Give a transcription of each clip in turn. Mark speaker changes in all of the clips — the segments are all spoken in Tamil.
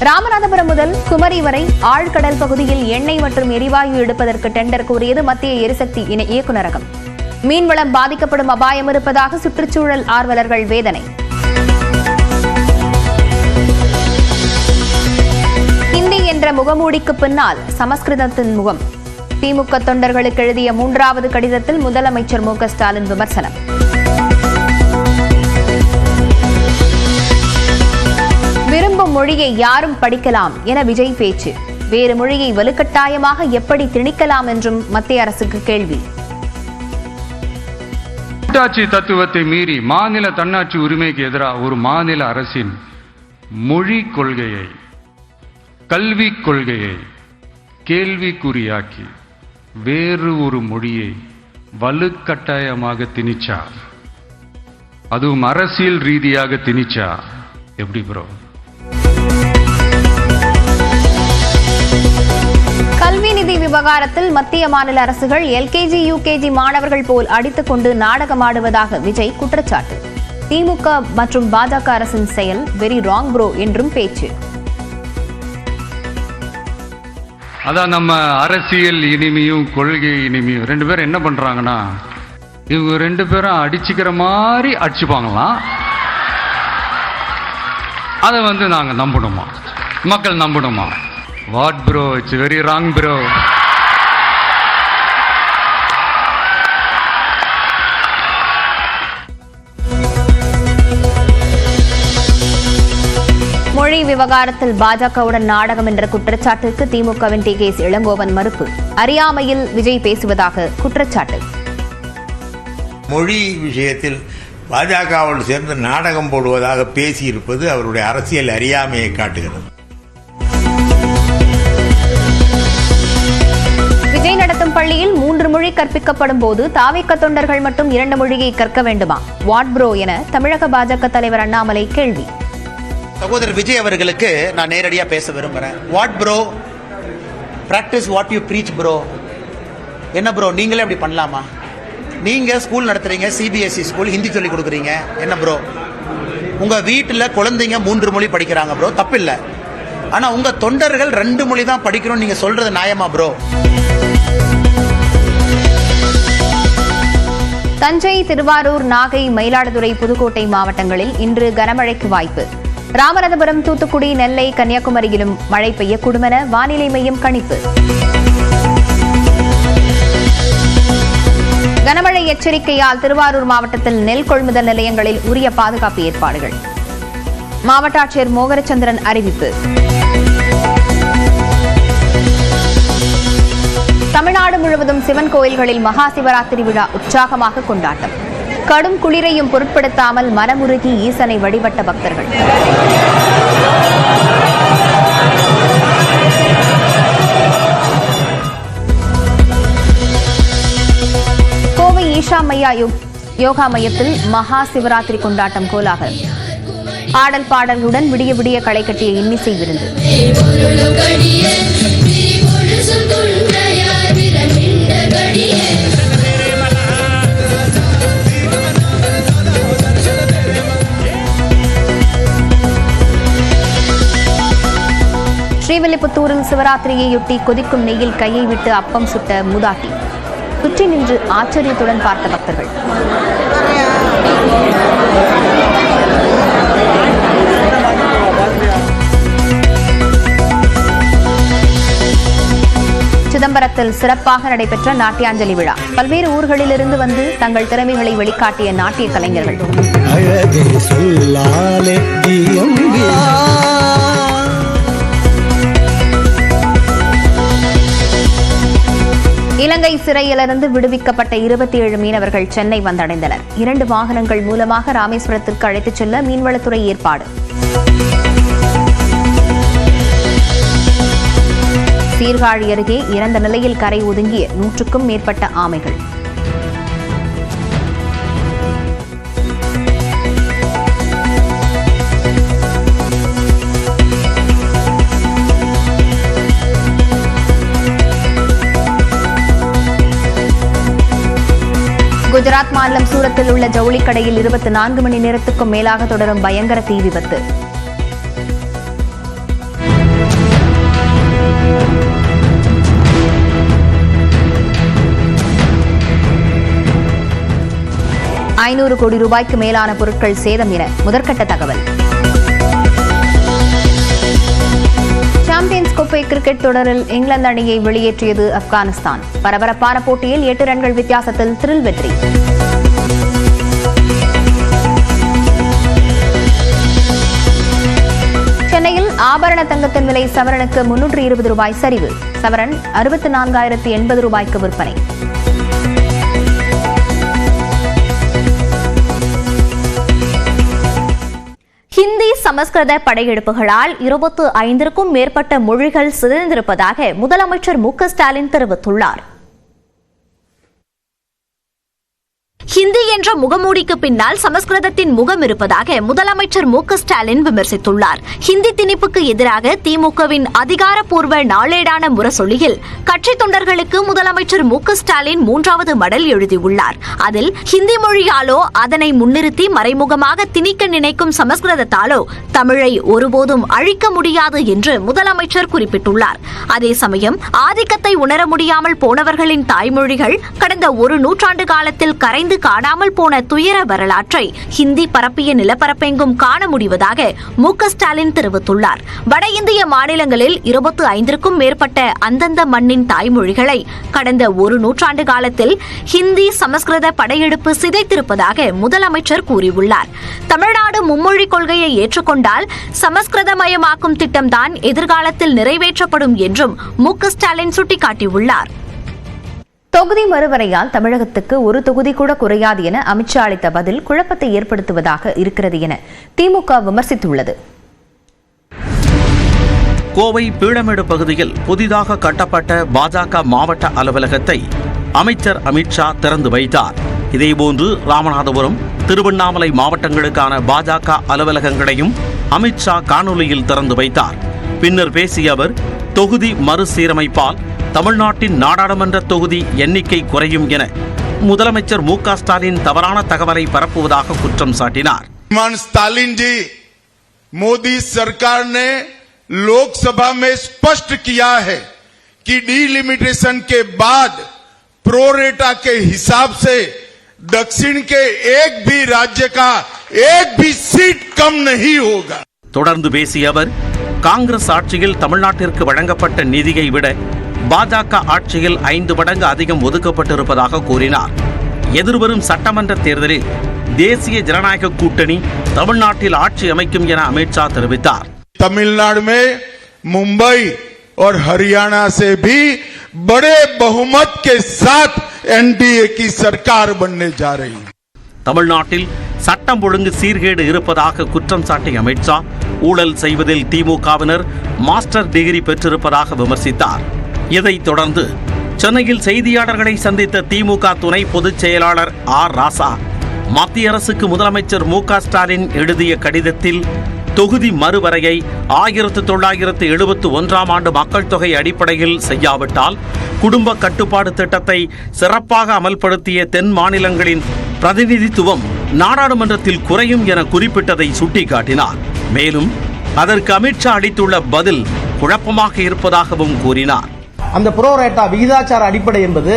Speaker 1: ராமநாதபுரம் முதல் குமரி வரை ஆழ்கடல் பகுதியில் எண்ணெய் மற்றும் எரிவாயு எடுப்பதற்கு டெண்டர் கோரியது மத்திய எரிசக்தி இயக்குநரகம். மீன்வளம் பாதிக்கப்படும் அபாயம் இருப்பதாக சுற்றுச்சூழல் ஆர்வலர்கள் வேதனை. ஹிந்தி என்ற முகமூடிக்கு பின்னால் சமஸ்கிருதத்தின் முகம். திமுக தொண்டர்களுக்கு எழுதிய 3வது கடிதத்தில் முதலமைச்சர் மு க ஸ்டாலின் விமர்சனம். விரும்பும் மொழியை யாரும் படிக்கலாம் என விஜய் பேச்சு. வேறு மொழியை வலுக்கட்டாயமாக எப்படி திணிக்கலாம் என்றும் மத்திய அரசுக்கு கேள்வி.
Speaker 2: கூட்டாட்சி தத்துவத்தை மீறி மாநில தன்னாட்சி உரிமைக்கு எதிராக ஒரு மாநில அரசின் மொழி கொள்கையை, கல்விக் கொள்கையை கேள்விக்குறியாக்கி வேறு ஒரு மொழியை வலுக்கட்டாயமாக திணிச்சா, அதுவும் அரசியல் ரீதியாக திணிச்சா எப்படி ப்ரோ?
Speaker 1: கல்வி நிதி விவகாரத்தில் மத்திய மாநில அரசுகள் எல்கேஜி யூகேஜி மாணவர்கள் போல் அடித்துக் கொண்டு நாடகமாடுவதாக விஜய் குற்றச்சாட்டு. திமுக மற்றும் பாஜக அரசின் செயல் வெரி ராங் ப்ரோ என்றும் பேச்சு.
Speaker 2: அதான் நம்ம அரசியல் இனிமையும் கொள்கை இனிமையும் 2 பேரும் என்ன பண்றாங்கன்னா, இவங்க 2 பேரும் அடிச்சுக்கிற மாதிரி அடிச்சுப்பாங்களாம். அதை நாங்க நம்பணுமா? மக்கள் நம்பணுமா? What bro, it's very wrong bro.
Speaker 1: மொழி விவகாரத்தில் பாஜகவுடன் நாடகம் என்ற குற்றச்சாட்டுக்கு திமுகவின் டி.கே.எஸ். இளங்கோவன் மறுப்பு. அறியாமையில் விஜய் பேசுவதாக குற்றச்சாட்டு.
Speaker 3: மொழி விஷயத்தில் பாஜகவோடு சேர்ந்து நாடகம் போடுவதாக பேசியிருப்பது அவருடைய அரசியல் அறியாமையை காட்டுகிறது.
Speaker 1: விஜய் நடத்தும் பள்ளியில் 3 மொழி கற்பிக்கப்படும் போது தாவேக தொண்டர்கள் மட்டும் 2 மொழியை கற்க வேண்டுமா? வாட் ப்ரோ என தமிழக பாஜக தலைவர் அண்ணாமலை கேள்வி.
Speaker 4: சகோதரர் விஜய் அவர்களுக்கு நான் நேரடியா பேச விரும்புறேன். What bro, practice what you preach bro. என்ன ப்ரோ, நீங்களே அப்படி பண்ணலாமா? நீங்க ஸ்கூல் நடத்துறீங்க, சிபிஎஸ்இ ஸ்கூல், ஹிந்தி சொல்லி கொடுக்குறீங்க. என்ன ப்ரோ, உங்க வீட்டில் குழந்தைங்க 3 மொழி படிக்கிறாங்க ப்ரோ, தப்பில்லை. ஆனா உங்க தொண்டர்கள் 2 மொழி தான் படிக்கணும்னு நீங்க சொல்றது நியாயமா ப்ரோ?
Speaker 1: தஞ்சை, திருவாரூர், நாகை, மயிலாடுதுறை, புதுக்கோட்டை மாவட்டங்களில் இன்று கனமழைக்கு வாய்ப்பு. ராமநாதபுரம், தூத்துக்குடி, நெல்லை, கன்னியாகுமரியிலும் மழை பெய்யக்கூடும் என வானிலை மையம் கணிப்பு. கனமழை எச்சரிக்கையால் திருவாரூர் மாவட்டத்தில் நெல் கொள்முதல் நிலையங்களில் உரிய பாதுகாப்பு ஏற்பாடுகள். மாவட்ட ஆட்சியர் மோகனச்சந்திரன் அறிவிப்பு. தமிழ்நாடு முழுவதும் சிவன் கோயில்களில் மகா சிவராத்திரி விழா உற்சாகமாக கொண்டாட்டம். கடும் குளிரையும் பொருட்படுத்தாமல் மனமுருகி ஈசனை வழிபட்ட பக்தர்கள். கோவை ஈஷா மையா யோகா மையத்தில் மகா சிவராத்திரி கொண்டாட்டம் கோலாகலம். ஆடல் பாடல்களுடன் விடிய விடிய களை கட்டிய இன்னிசை விருந்து. ஸ்ரீவில்லிபுத்தூரில் சிவராத்திரியையொட்டி கொதிக்கும் நெய்யில் கையை விட்டு அப்பம் சுட்ட மூதாட்டி. சுற்றி நின்று ஆச்சரியத்துடன் பார்த்த பக்தர்கள். சிதம்பரத்தில் சிறப்பாக நடைபெற்ற நாட்டியாஞ்சலி விழா. பல்வேறு ஊர்களிலிருந்து வந்து தங்கள் திறமைகளை வெளிக்காட்டிய நாட்டிய கலைஞர்கள். இலங்கை சிறையிலிருந்து விடுவிக்கப்பட்ட 27 மீனவர்கள் சென்னை வந்தடைந்தனர். 2 வாகனங்கள் மூலமாக ராமேஸ்வரத்திற்கு அழைத்துச் செல்ல மீன்வளத்துறை ஏற்பாடு. சீர்காழி அருகே இறந்த நிலையில் கரை ஒதுங்கிய 100க்கும் மேற்பட்ட ஆமைகள். குஜராத் மாநிலம் சூரத்தில் உள்ள ஜவுளி கடையில் 24 மணி நேரத்துக்கும் மேலாக தொடரும் பயங்கர தீ விபத்து. ₹500 கோடி மேலான பொருட்கள் சேதம் என முதற்கட்ட தகவல். சாம்பியன்ஸ் கோப்பை கிரிக்கெட் தொடரில் இங்கிலாந்து அணியை வெளியேற்றியது ஆப்கானிஸ்தான். பரபரப்பான போட்டியில் 8 ரன்கள் வித்தியாசத்தில் த்ரில் வெற்றி. சென்னையில் ஆபரண தங்கத்தின் விலை சவரனுக்கு ₹320 சரிவு. சவரன் ₹64,080 விற்பனை.
Speaker 5: ஹிந்தி சமஸ்கிருத படையெடுப்புகளால் 25க்கும் மேற்பட்ட மொழிகள் சிதைந்திருப்பதாக முதலமைச்சர் மு க ஸ்டாலின் தெரிவித்துள்ளார். ஹிந்தி என்ற முகமூடிக்கு பின்னால் சமஸ்கிருதத்தின் முகம் இருப்பதாக முதலமைச்சர் மு க ஸ்டாலின் விமர்சித்துள்ளார். ஹிந்தி திணிப்புக்கு எதிராக திமுகவின் அதிகாரப்பூர்வ நாளேடான முரசொலியில் கட்சி தொண்டர்களுக்கு முதலமைச்சர் மு க ஸ்டாலின் 3வது மடல் எழுதியுள்ளார். அதில் ஹிந்தி மொழியாலோ அதனை முன்னிறுத்தி மறைமுகமாக திணிக்க நினைக்கும் சமஸ்கிருதத்தாலோ தமிழை ஒருபோதும் அழிக்க முடியாது என்று முதலமைச்சர் குறிப்பிட்டுள்ளார். அதே சமயம் ஆதிக்கத்தை உணர முடியாமல் போனவர்களின் தாய்மொழிகள் கடந்த ஒரு நூற்றாண்டு காலத்தில் கரைந்து காணாமல் போன துயர வரலாற்றை ஹிந்தி பரப்பிய நிலப்பரப்பெங்கும் காண முடிவதாக மு க ஸ்டாலின் தெரிவித்துள்ளார். வட இந்திய மாநிலங்களில் 25க்கும் மேற்பட்ட அந்தந்த மண்ணின் தாய்மொழிகளை கடந்த ஒரு நூற்றாண்டு காலத்தில் ஹிந்தி சமஸ்கிருத படையெடுப்பு சிதைத்திருப்பதாக முதலமைச்சர் கூறியுள்ளார். தமிழ்நாடு மும்மொழி கொள்கையை ஏற்றுக்கொண்டால் சமஸ்கிருதமயமாக்கும் திட்டம்தான் எதிர்காலத்தில் நிறைவேற்றப்படும் என்றும் மு க ஸ்டாலின் சுட்டிக்காட்டியுள்ளார்.
Speaker 1: தொகுதி மறுவரையால் தமிழகத்துக்கு ஒரு தொகுதி கூட குறையாது என அமித்ஷா அளித்த பதில் குழப்பத்தை ஏற்படுத்துவதாக இருக்கிறது என திமுக விமர்சித்துள்ளது.
Speaker 6: கோவை பீளமேடு பகுதியில் புதிதாக கட்டப்பட்ட பாஜக மாவட்ட அலுவலகத்தை அமைச்சர் அமித்ஷா திறந்து வைத்தார். இதேபோன்று ராமநாதபுரம், திருவண்ணாமலை மாவட்டங்களுக்கான பாஜக அலுவலகங்களையும் அமித்ஷா காணொலியில் திறந்து வைத்தார். பின்னர் பேசிய அவர், தொகுதி மறுசீரமைப்பால் தமிழ்நாட்டின் நாடாளுமன்ற தொகுதி எண்ணிக்கை குறையும் என முதலமைச்சர் மு க ஸ்டாலின் தவறான தகவலை பரப்புவதாக குற்றம் சாட்டினார்.
Speaker 7: स्टालिन जी, मोदी सरकार ने लोकसभा में स्पष्ट किया है कि डीलिमिटेशन के बाद प्रोरेटा के हिसाब से दक्षिण के एक भी राज्य का एक भी सीट कम नहीं होगा.
Speaker 6: தொடர்ந்து பேசிய அவர், காங்கிரஸ் ஆட்சியில் தமிழ்நாட்டிற்கு வழங்கப்பட்ட நிதியை விட பாஜக ஆட்சியில் 5 மடங்கு அதிகம் ஒதுக்கப்பட்டிருப்பதாக கூறினார். எதிர்வரும் சட்டமன்ற தேர்தலில் தேசிய ஜனநாயக கூட்டணி தமிழ்நாட்டில் ஆட்சி அமைக்கும் என அமித்ஷா தெரிவித்தார்.
Speaker 7: तमिलनाडु में मुंबई और हरियाणा से भी बड़े बहुमत के साथ एनडीए की सरकार बनने जा रही है.
Speaker 6: தமிழ்நாட்டில் சட்டம் ஒழுங்கு சீர்கேடு இருப்பதாக குற்றம் சாட்டிய அமித்ஷா, ஊழல் செய்வதில் திமுகவினர் மாஸ்டர் டிகிரி பெற்றிருப்பதாக விமர்சித்தார். இதைத் தொடர்ந்து சென்னையில் செய்தியாளர்களை சந்தித்த திமுக துணை பொதுச் செயலாளர் ஆர் ராசா, மத்திய அரசுக்கு முதலமைச்சர் மு க ஸ்டாலின் எழுதிய கடிதத்தில் தொகுதி மறுவரையை 1971ஆம் ஆண்டு மக்கள் தொகை அடிப்படையில் செய்யாவிட்டால் குடும்ப கட்டுப்பாடு திட்டத்தை சிறப்பாக அமல்படுத்திய தென் மாநிலங்களின் பிரதிநிதித்துவம் நாடாளுமன்றத்தில் குறையும் என குறிப்பிட்டதை சுட்டிக்காட்டினார். மேலும் அதற்கு அமித்ஷா அளித்துள்ள பதில் குழப்பமாக இருப்பதாகவும் கூறினார்.
Speaker 8: அந்த புரோரேட்டா விகிதாச்சார அடிப்படை என்பது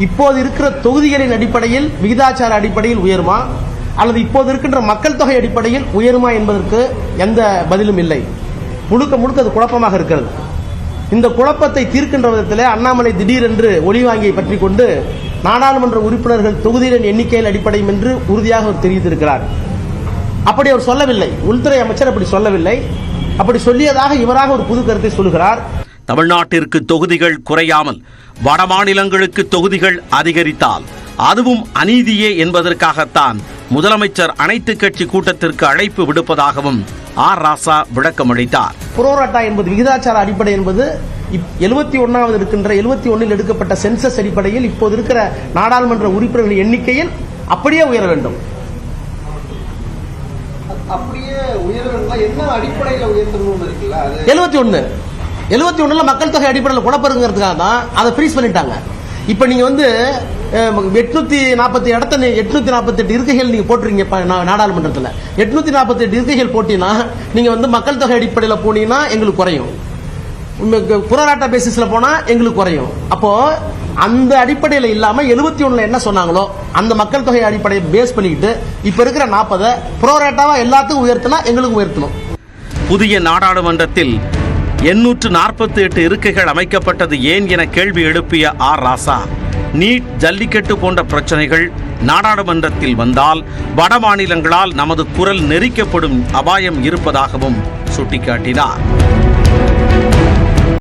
Speaker 8: இப்போது இருக்கிற தொகுதிகளின் அடிப்படையில் விகிதாச்சார அடிப்படையில் உயருமா அல்லது இப்போது இருக்கின்ற மக்கள் தொகை அடிப்படையில் உயருமா என்பதற்கு எந்த பதிலும் இல்லை. முழுக்க முழுக்க அது குழப்பமாக இருக்கிறது. இந்த குழப்பத்தை தீர்க்கின்ற விதத்தில் அண்ணாமலை திடீரென்று ஒளிவாங்கியை பற்றி கொண்டு நாடாளுமன்ற உறுப்பினர்கள் தொகுதியின் எண்ணிக்கையில் அடிப்படையும் என்று உறுதியாக அவர் தெரிவித்திருக்கிறார். அப்படி அவர் சொல்லவில்லை. உள்துறை அமைச்சர் அப்படி சொல்லவில்லை. அப்படி சொல்லியதாக இவராக ஒரு புது கருத்தை சொல்லுகிறார்.
Speaker 6: தமிழ்நாட்டிற்கு தொகுதிகள் குறையாமல் வட மாநிலங்களுக்கு தொகுதிகள் அதிகரித்தால் அதுவும் அநீதியே என்பதற்காகத்தான் முதலமைச்சர் அனைத்து கட்சி கூட்டத்திற்கு அழைப்பு விடுப்பதாகவும் ஆர் ராசா விளக்கமளித்தார்.
Speaker 8: புரோரேட்டா என்பது விகிதாச்சார அடிப்படை என்பது 71வது இருக்கின்ற 71இல் எடுக்கப்பட்ட சென்சஸ் அடிப்படையில் இப்போது இருக்கிற நாடாளுமன்ற உறுப்பினர்கள் எண்ணிக்கையில் அப்படியே உயர வேண்டும்.
Speaker 9: அப்படியே உயர்வுனா என்ன அடிப்படையில் உயர்த்தணும் இருக்குல்ல?
Speaker 8: 71ல மக்கள் தொகை அடிப்படையில் குழப்பறதுக்காக தான் அதை ஃப்ரீஸ் பண்ணிட்டாங்க. இப்ப நீங்க 840 இடத்த 848 இருக்கைகள் நீங்க போட்டுறீங்க நாடாளுமன்றத்தில். 848 இருக்கைகள் போட்டீங்கன்னா நீங்க மக்கள் தொகை அடிப்படையில் போனீங்கன்னா எங்களுக்கு குறையும். புரோராட்டா பேசிஸ்ல போனா எங்களுக்கு குறையும். அப்போ அந்த அடிப்படையில் இல்லாம 71 என்ன சொன்னாங்களோ அந்த மக்கள் தொகை அடிப்படையை பேஸ் பண்ணிக்கிட்டு இப்ப இருக்கிற 40 புரோராட்டாவா எல்லாத்துக்கும் உயர்த்தினா எங்களுக்கு உயர்த்தணும்.
Speaker 6: புதிய நாடாளுமன்றத்தில் 848 இருக்கைகள் அமைக்கப்பட்டது ஏன் என கேள்வி எழுப்பிய ஆர் ராசா, நீட், ஜல்லிக்கட்டு போன்ற பிரச்சனைகள் நாடாளுமன்றத்தில் வந்தால் வட மாநிலங்களால் நமது குரல் நெரிக்கப்படும் அபாயம் இருப்பதாகவும் சுட்டிக்காட்டினார்.